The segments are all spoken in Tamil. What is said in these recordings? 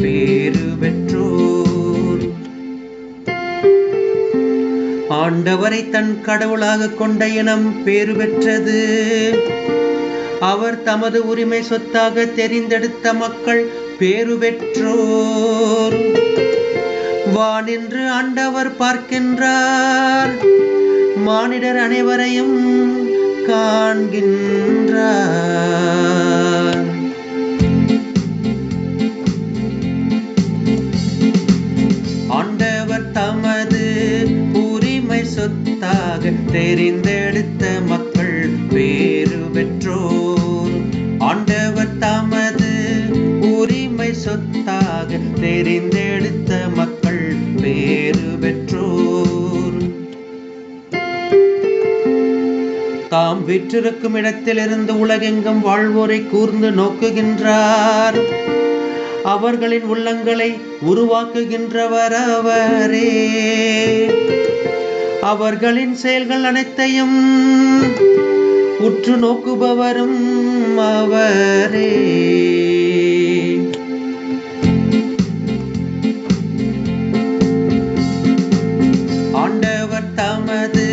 பேறு பெற்றோர். ஆண்டவரை தன் கடவுளாக கொண்ட இனம் பேறு பெற்றது. அவர் தமது உரிமை சொத்தாக தெரிந்தெடுத்த மக்கள் பேறு பெற்றோர். வானின்று ஆண்டவர் பார்க்கின்றார், மானிடர் அனைவரையும் காண்கின்றார். ஆண்டவர் தமது உரிமை சொத்தாக தெரிந்தெடுத்த மக்கள் பேறு பெற்றோர். ஆண்டவர் தமது உரிமை சொத்தாக தெரிந்தெடுத்த மக்கள் பேறு பெற்றோர். தாம் விற்றிருக்கும் இடத்திலிருந்து உலகெங்கும் வாழ்வோரை கூர்ந்து நோக்குகின்றார். அவர்களின் உள்ளங்களை உருவாக்குகின்றவர் அவரே. அவர்களின் செயல்கள் அனைத்தையும் உற்று நோக்குபவரும் அவரே. ஆண்டவர் தமது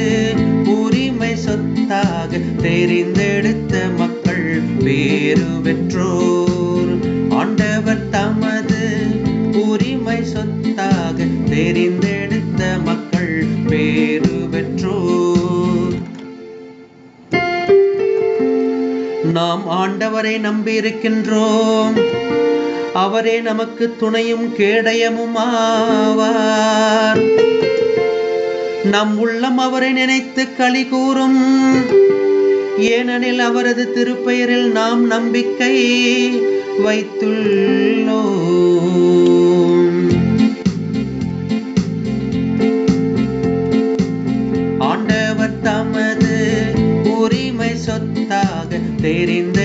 உரிமை சொத்தாக தெரிந்தெடுத்த மக்கள் பேறு பெற்றோர். ஆண்டவர் தமது உரிமை சொத்தாக தெரிந்தெடுத்த மக்கள் பேறு பெற்றோர். நாம் ஆண்டவரை நம்பியிருக்கின்றோம். அவரே நமக்கு துணையும் கேடயமும் ஆவார். நம் உள்ளம் அவரை நினைத்து களி கூறும். ஏனெனில் அவரது திருப்பெயரில் நாம் நம்பிக்கை வைத்துள்ளோம். ஆண்டவர் தமது உரிமை சொத்தாக தெரிந்த